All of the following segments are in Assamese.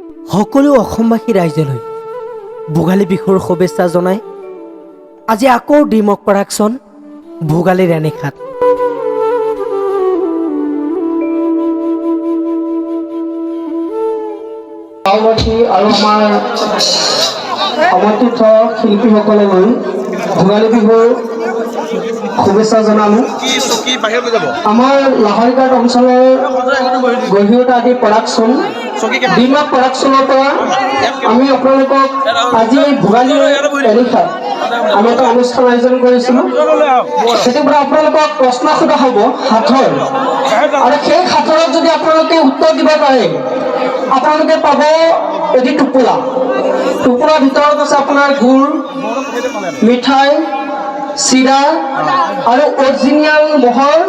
সকলো অসমবাসী ৰাইজলৈ ভোগালী বিহুৰ শুভেচ্ছা জনাই আজি আকৌ ড্ৰিমৱৰ্ক প্ৰডাকশ্যন ভোগালীৰ এনিশাত গাঁওবাসী আৰু আমাৰ সমৰ্পিত শিল্পীসকললৈ ভোগালী বিহুৰ শুভেচ্ছা জনালোঁ। আমাৰ লাহৰিঘাট অঞ্চলৰ গঢ়িউঠা আদি প্ৰডাকশ্যন ড্ৰিমৱৰ্ক প্ৰডাকশ্যনৰ পৰা আমি আপোনালোকক আজি ভোগালীৰ এনিশাত আমি এটা অনুষ্ঠান আয়োজন কৰিছিলোঁ। সেইটোৰ পৰা আপোনালোকক প্ৰশ্ন সোধা হ'ব সাঁথৰ, আৰু সেই সাঁথৰত যদি আপোনালোকে উত্তৰ দিব পাৰে আপোনালোকে পাব এটি টোপোলা। টোপোলাৰ ভিতৰত আছে আপোনাৰ গুড়, মিঠাই, চিৰা আৰু অৰিজিনেল ম'হৰ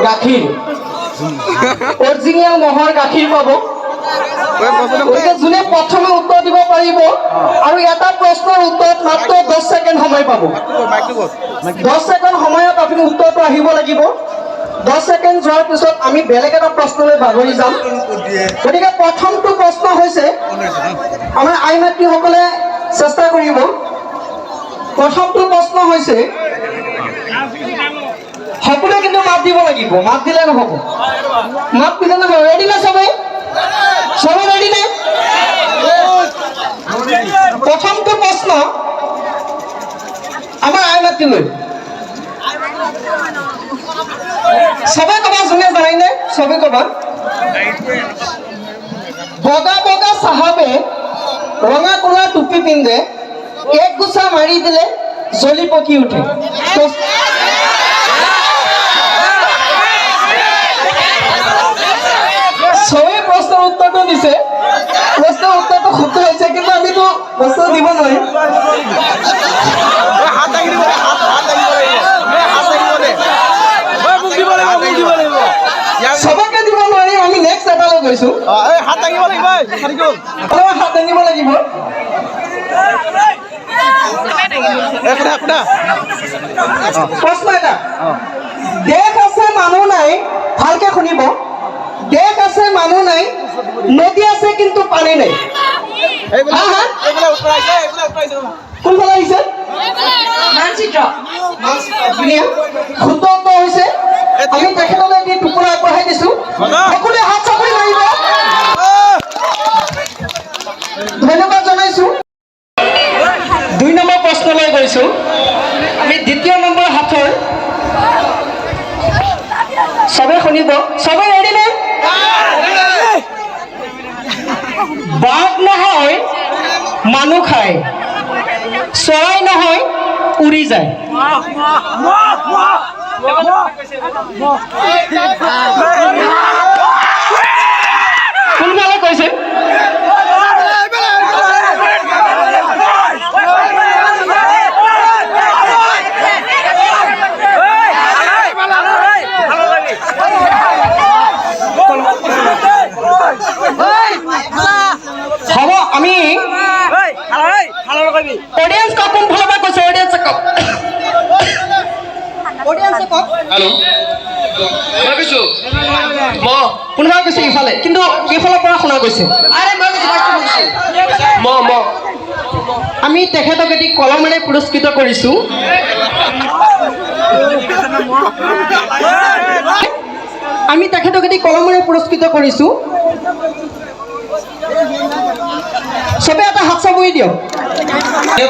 গাখীৰ। অৰিজিনেল ম'হৰ গাখীৰ পাব। গতিকে যোনে প্ৰথমে উত্তৰ দিব পাৰিব আৰু এটা প্ৰশ্নৰ উত্তৰত মাত্ৰ 10 ছেকেণ্ড সময় পাব। 10 ছেকেণ্ড সময়ত আপুনি উত্তৰটো আহিব লাগিব। 10 ছেকেণ্ড যোৱাৰ পিছত আমি বেলেগ এটা প্ৰশ্নলৈ বাগৰি যাম। গতিকে প্ৰথমটো প্ৰশ্ন হৈছে, আমাৰ আই মাতৃসকলে চেষ্টা কৰিব। প্ৰথমটো প্ৰশ্ন হৈছে, সকলোৱে কিন্তু মাত দিব লাগিব, মাত দিলে নহ'ব, মাত দিলে নহ'ব। ৰেডি নে চবে? চবে ৰেডি নে? প্ৰথমটো প্ৰশ্ন আমাৰ আই মাতৃলৈ। চবে কবা, যোনে জানে চবে কবা। বগা বগা চাহাবে ৰঙা কোলা টুপি পিন্ধে, এক গোচা মাৰি দিলে জ্বলি পকি উঠে। চবে প্ৰশ্নৰ উত্তৰটো দিছে। প্ৰশ্নৰ উত্তৰটো শুদ্ধ হৈছে, কিন্তু আমিতো প্ৰশ্ন দিব নোৱাৰিম। চবকে দিব নোৱাৰিম, আমি নেক্সট এটালৈ গৈছো। হাত দাঙিব লাগিব। প্ৰশ্ন এটা, দেশ আছে মানুহ নাই, ভালকে শুনিব। দেশ আছে মানুহ নাই, নদী আছে কিন্তু পানী নাই। কোনফালে আহিছে? মানচিত্ৰ। শুদ্ধ উত্তৰ হৈছে, আমি তেখেতলৈ এটি টোপোলা আগবঢ়াই দিছো। সকলোৱে হাত চাপৰি মাৰিব। ধন্যবাদ জনাইছো। 2 নম্বৰ প্ৰশ্নলৈ গৈছো। আমি দ্বিতীয় নম্বৰ হাতৰ চবে শুনিব। চবে ৰেডি নে? বাঘ নহয় মানুহ খায়, চৰাই নহয় উৰি যায়। কোনফালে কৈছে? হ'ব, আমি অডিয়েন্স কক কোনফালৰ পৰা কৈছে? অডিয়েন্স কক, অডিয়েন্স কক। হেল্ল', কোনোবাই কৈছে ইফালে, কিন্তু এইফালৰ পৰা শুনা গৈছে। আমি তেখেতক এটি কলমেৰে পুৰস্কৃত কৰিছো। আমি তেখেতক এটি কলমেৰে পুৰস্কৃত কৰিছো। চবে এটা হাত চাপৰি দিয়ক।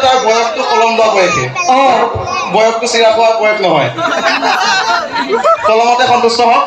তাৰ বয়সটো কলম লোৱা বয়সে, বয়সটো চিৰা খোৱা বয়স নহয়। কলমতে সন্তুষ্ট হওক।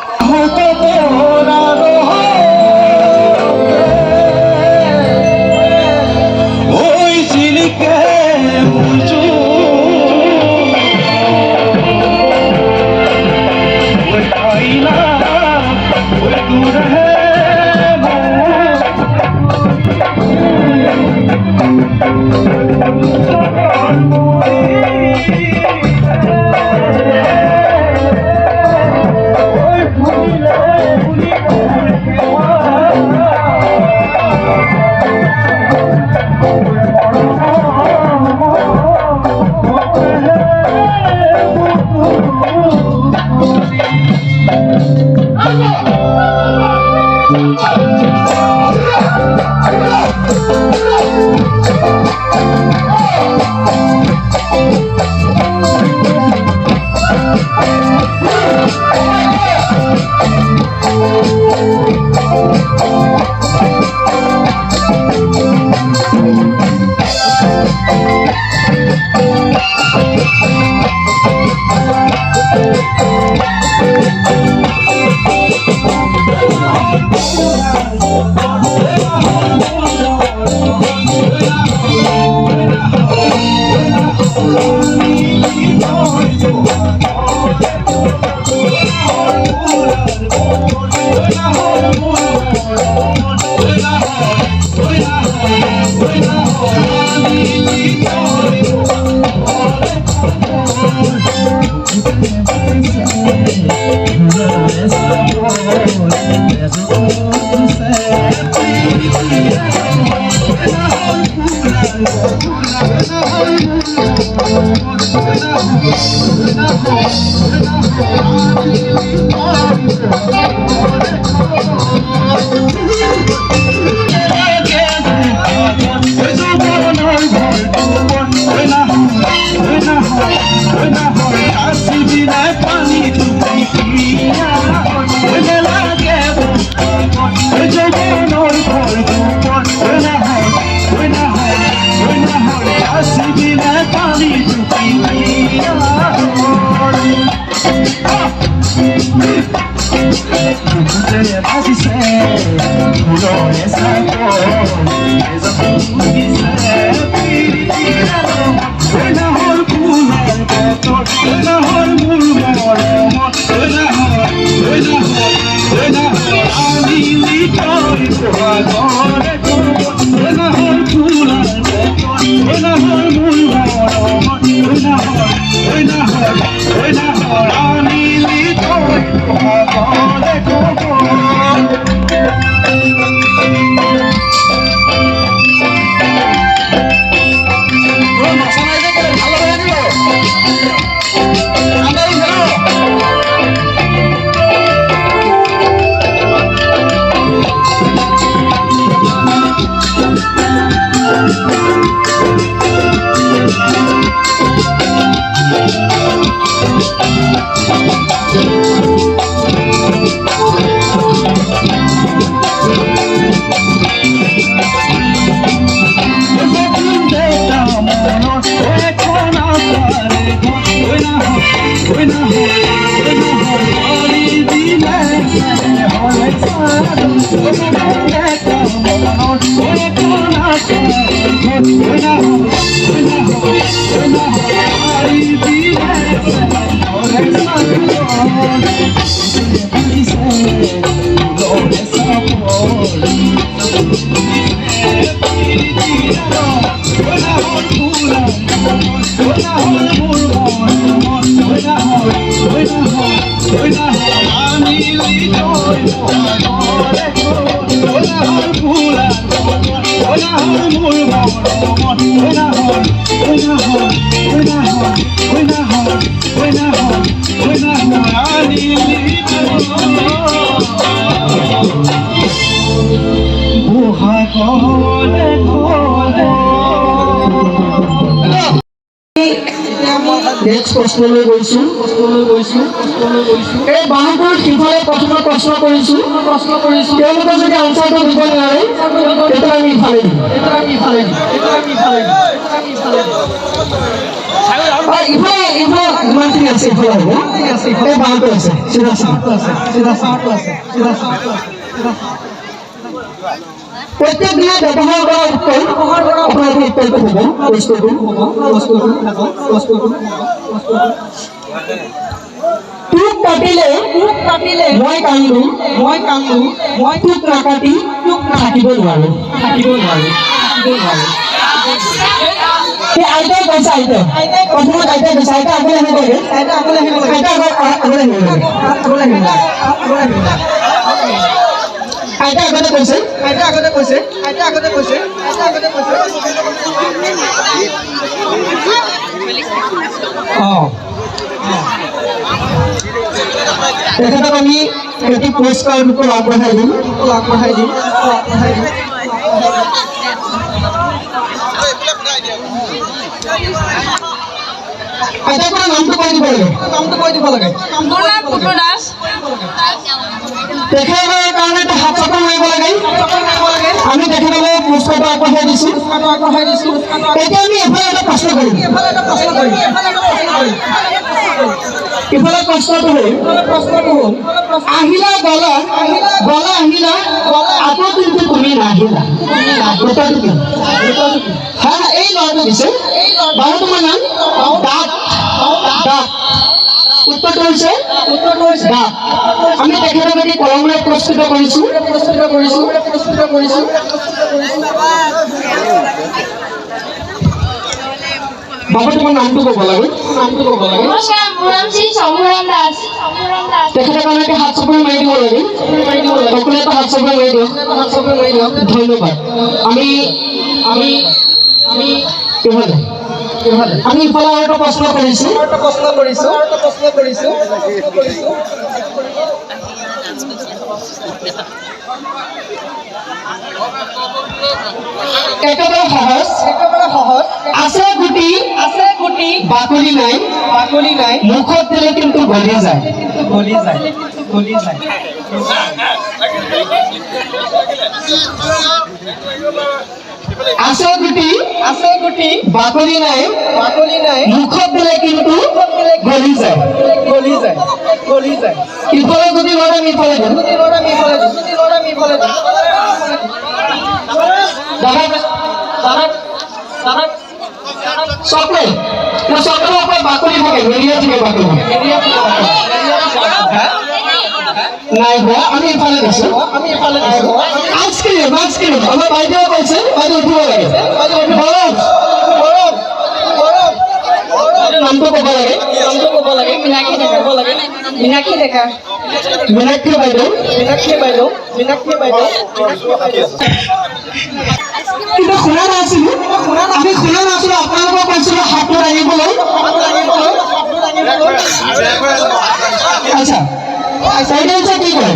নেক্সট প্ৰশ্নলৈ গৈছোঁ এই বাহুটোৰ সিফালে প্ৰথমে প্ৰশ্ন কৰিছোঁ তেওঁলোকে যদি আনচাৰটো দিব নোৱাৰে তেতিয়া আমি ইফালে দিম ইফালে ইমানখিনি আছে ইফালে হ'ব এই বাহুটো আছে প্ৰত্যেক দিনে ব্যৱহাৰ কৰা উত্তৰ আপোনালোকে উত্তৰটো হ'ব প্ৰশ্নটো তোক কাটিলে মই কান্দো তোক নাকাটি থাকিব নোৱাৰো সেই আইতাই কৈছে আইতাই প্ৰথমত আইতাই কৈছে আইতা আগলৈ আহিব লাগে আইতা আগলৈ আহিব আইতা আগতে কৈছে তেখেতক আমি এটি পুৰস্কাৰ আগবঢ়াই দিম আইতা আপোনাৰ নামটো কৈ দিব লাগে তেখেতৰ কাৰণে এটা হাত চাপৰ মাৰিব লাগে আমি তেখেতলৈ পুৰস্কাৰটো আগবঢ়াই দিছোঁ এতিয়া আমি এফালে এটা প্ৰশ্ন কৰিম ইফালে প্ৰশ্নটো হ'ল আহিলা গলা আহিলা আকৌ কিন্তু তুমি নাহিলা কথাটো কি হ্যাঁ এই ল'ৰাটো দিছে বাৰু তোমাৰ নাম দাঁত উত্তৰটো হৈছে দাঁত আমি তেখেতক এটি কলমেৰে প্ৰস্তুত কৰিছোঁ বাবু তোমাৰ নামটো ক'ব লাগে নমস্কাৰ, মোৰ নাম শ্ৰী সমুৰণ দাস। তেখেতৰ কাৰণে এতিয়া হাত চাপৰি মাৰি দিব লাগে সকলোৱে এটা হাত চাপৰি মাৰি দিয়ক ধন্যবাদ আমি ইফালে আৰু এটা প্ৰশ্ন কৰিছো একেবাৰে সহজ আছে গুটি বাকলি নাই মুখত দিলে কিন্তু গলি যায় আছে গুটি বাকলি নাই মুখত দিলে কিন্তু গলি যায় ইফালে যদি লৰা ইফালে চকলেট ওপৰত বাকলি থাকে মেৰিয়া থাকে বাকলি নাই হোৱা আমি ইফালে দিছো আইচক্ৰীম আমাৰ বাইদেউ কৈছে বাইদেউ উঠিব লাগে নামটো ক'ব লাগে মীনাক্ষী ডেকা মীনাক্ষী বাইদেউ কিন্তু শুনা নাছিলো আপোনালোকক কৈছিলো হাতত আহিবলৈ আচ্ছা অডিয়েন্সে কি কয়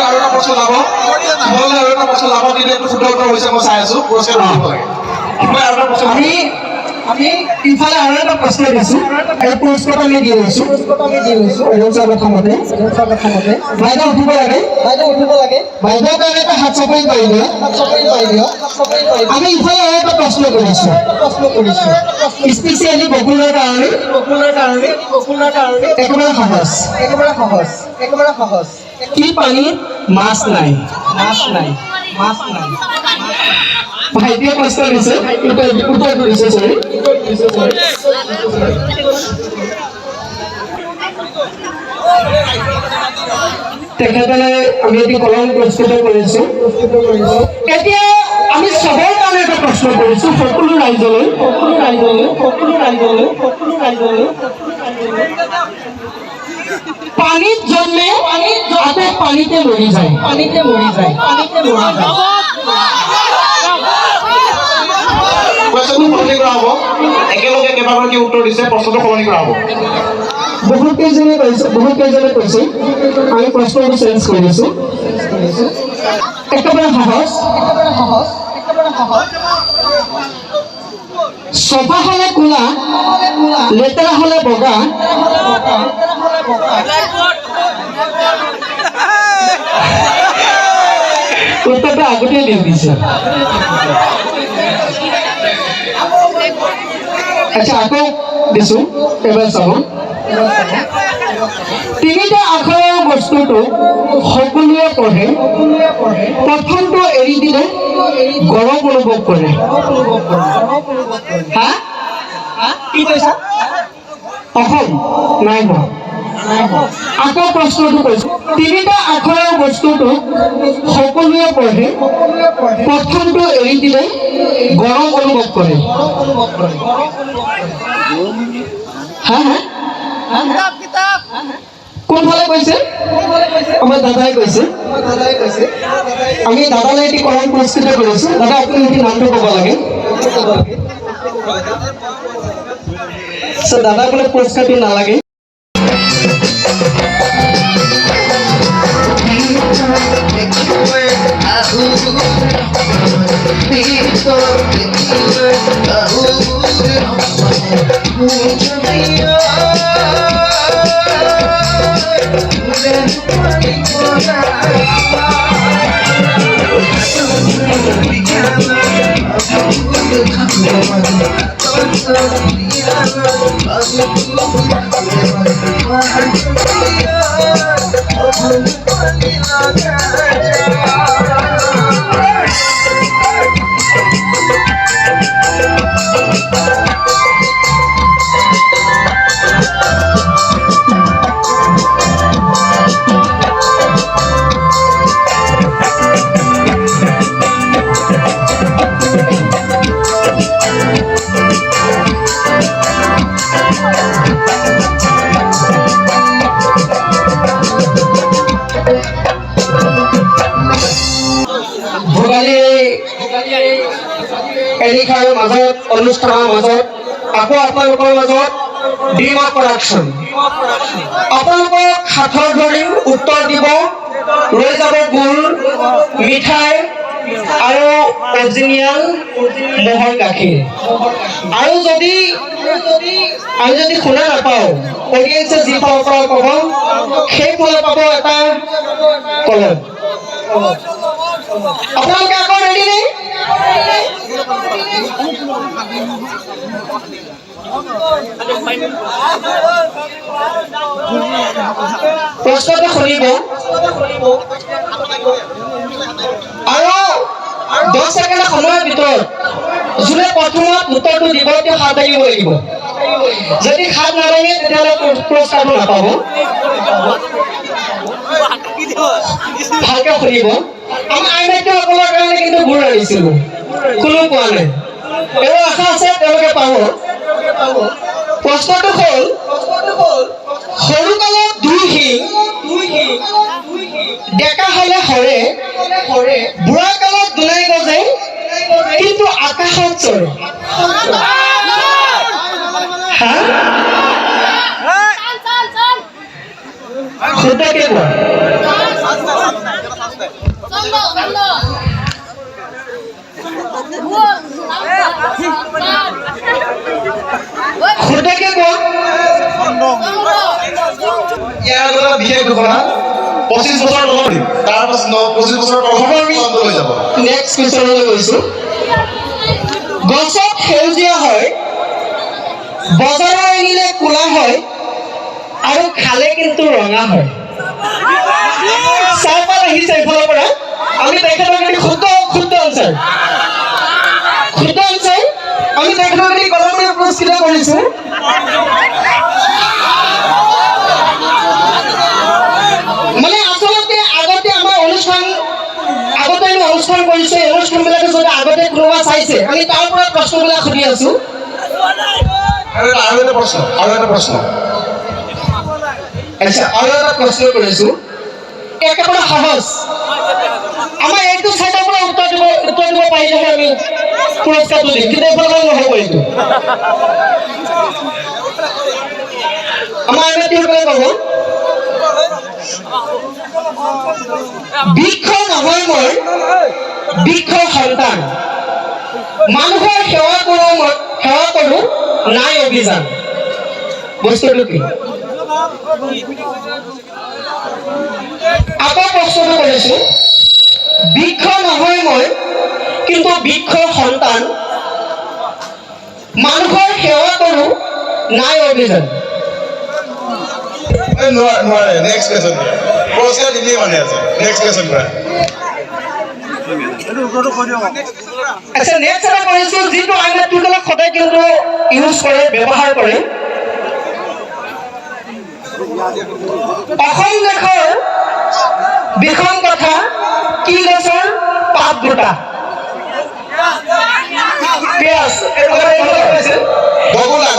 আৰু এটা প্ৰশ্ন লাভ কিন্তু এইটো শুদ্ধ উত্তৰ হৈছে মই চাই আছো পুৰস্কাৰ দিব লাগে আমি ইফালে আৰু এটা প্ৰশ্ন দিছো এই পুৰস্কাৰটো আমি দি লৈছো প্ৰথমতে বাইদেউ উঠিব লাগে বাইদেউৰ কাৰণে এটা হাত চাপৰি পাৰি দিয়ক আমি ইফালে আৰু এটা প্ৰশ্ন কৰিছো স্পেচিয়েলি বকুলৰ কাৰণে একেবাৰে সহজ কি পানীত মাছ নাই ভাইটিয়ে প্ৰশ্ন দিছে উত্তৰ কৰিছে তেখেতলে আমি এটি কলম প্ৰস্তুত কৰিছো এতিয়া আমি সবৰ কাৰণে এটা প্ৰশ্ন কৰিছো সকলো ৰাইজলৈ পানীত জন্মে আকৌ পানীতে মৰি যায় কুৱেশ্যনটো সলনি কৰা হ'ব একেলগে কেইবাগৰাকী উত্তৰ দিছে প্ৰশ্নটো সলনি কৰা হ'ব বহুত কেইজনে কৈছে আমি প্ৰশ্নটো চেঞ্জ কৰিছো একেবাৰে সহজ চফা হলে কোলা লেতেৰা হলে বগা উত্তৰটো আগতে দি দিছে আচ্ছা আকৌ দিছো এবাৰ চাব তিনিটা আখৰৰ বস্তুটো সকলোৱে পঢ়ে প্ৰথমটো এৰি দিলে গৌৰৱ অনুভৱ কৰে হা কি কৈছা অসম নাই হোৱা আকৌ প্ৰশ্নটো কৈছো তিনিটা আখৰৰ বস্তুটো সকলোৱে পঢ়ে প্ৰথমটো এৰি দিলে গৌৰৱ অনুভৱ কৰে কোনফালে কৈছে আমাৰ দাদাই কৈছে আমি দাদালৈ এটি কলম প্ৰস্তুত কৰিছো দাদা আপুনি এটি নামটো ক'ব লাগে দাদা বোলে পুৰস্কাৰটো নালাগে ভোগালী এৰিখাৰ মাজত অনুষ্ঠানৰ মাজত আকৌ আপোনালোকৰ মাজত ড্ৰিমৱৰ্ক প্ৰডাকশ্যন আপোনালোকক হাতৰ ধৰি উত্তৰ দিব লৈ যাব গুড় মিঠাই আৰু অৰিজিনেল মহৰ গাখীৰ আৰু যদি শুনা নাপাওঁ অডিয়েঞ্চে যি ফালৰ পৰা ক'ব সেই ফালে পাব এটা কলম আপোনালোকে আকৌ ৰেডি নে প্ৰশ্নটো শুনিব আৰু 10 ছেকেণ্ড সময়ৰ ভিতৰত যোনে প্ৰথমত উত্তৰটো দিব তেওঁ হাত দাঙিব লাগিব যদি হাত নাদাঙে তেতিয়াহ'লে পুৰস্কাৰটো নাপাব ভালকে শুনিব আমাৰ আইমাতৃসকলৰ কাৰণে কিন্তু গুড় আনিছিলোঁ কোনো পোৱা নাই এওঁ আশা আছে তেওঁলোকে পাব প্ৰশ্নটো হ'ল সৰুকালত দুই শিং ডেকা হ'লে হৰে বুঢ়া কালত দুনাই গজে কিন্তু আকাশত চৰে হা শুদ্ধকে কোৱা শুদ্ধকে কোৱা ইয়াৰ এটা বিশেষ ঘটনা 25 বছৰ তলৰ তাৰপাছত 25 বছৰ তলৰ হৈ যাব নেক্সট কুৱেশ্যনলৈ গৈছোঁ গছত সেউজীয়া হয় বজাৰৰ আনিলে ক'লা হয় আৰু খালে কিন্তু ৰঙা হয় চাহপাত আহিছে এইফালৰ পৰা আমি তেখেতক শুদ্ধ আনচাৰ আমি তেখেতক কলমে পুৰস্কৃত কৰিছোঁ মানে আচলতে আগতে আমাৰ অনুষ্ঠান কৰিছে অনুষ্ঠানবিলাকে যদি আগতে কোনোবা চাইছে আমি তাৰ পৰা প্ৰশ্নবিলাক সুধি আছোঁ আৰু এটা প্ৰশ্ন আচ্ছা আৰু এটা প্ৰশ্ন কৰিছোঁ একেবাৰে সহজ আমাৰ এইটো চাইডৰ পৰা উত্তৰ দিব পাৰিলেহে আমি পুৰস্কাৰটো দিম কিন্তু এইফালে নহ'ব এইটো আমাৰ আইমাতৃসকলে ক'ব বৃক্ষ নহয় মই বৃক্ষৰ সন্তান মানুহৰ সেৱা কৰোঁ নাই অভিযান বস্তুটো কি আকৌ প্ৰশ্নটো কৰিছোঁ বৃক্ষ নহয় মই কিন্তু বৃক্ষৰ সন্তান মানুহৰ সেৱা কৰোঁ নাই অভিযান নোৱাৰে নেক্সট কুৱেশ্যন পুৰস্কাৰ দিলেই মানে আছে নেক্সট কুৱেশ্যন কৰা আচ্ছা নেক্সট এটা কৰিছোঁ যিটো আইমাতৃসকলক সদায় কিন্তু ইউজ কৰে ব্যৱহাৰ কৰে অসম দেশৰ বিষম কথা কি গছৰ পাত দুটা পিয়াজ বগলা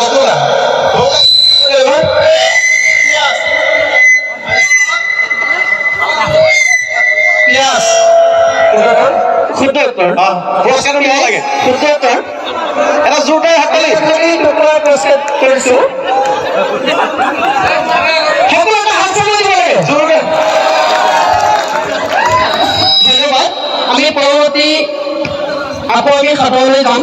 পিয়াজ শুদ্ধ উত্তৰ পুৰস্কাৰ দিব লাগে শুদ্ধ উত্তৰ এটা জোৰদাৰ হাততালি পুৰস্কাৰ কৰিছোঁ সকলো এটা হাত চাপৰি দিব লাগে জোৰকে ধন্যবাদ আমি পৰৱৰ্তী আকৌ আমি খাবলৈ যাম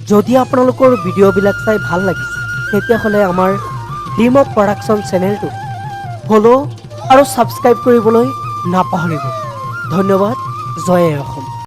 যদি আপোনালোকৰ ভিডিঅ'বিলাক চাই ভাল লাগিছে তেতিয়াহ'লে আমাৰ ড্ৰিমৱৰ্ক প্ৰডাকশ্যন চেনেলটো ফ'ল' আৰু ছাবস্ক্ৰাইব কৰিবলৈ নাপাহৰিব। ধন্যবাদ। জয় অসম।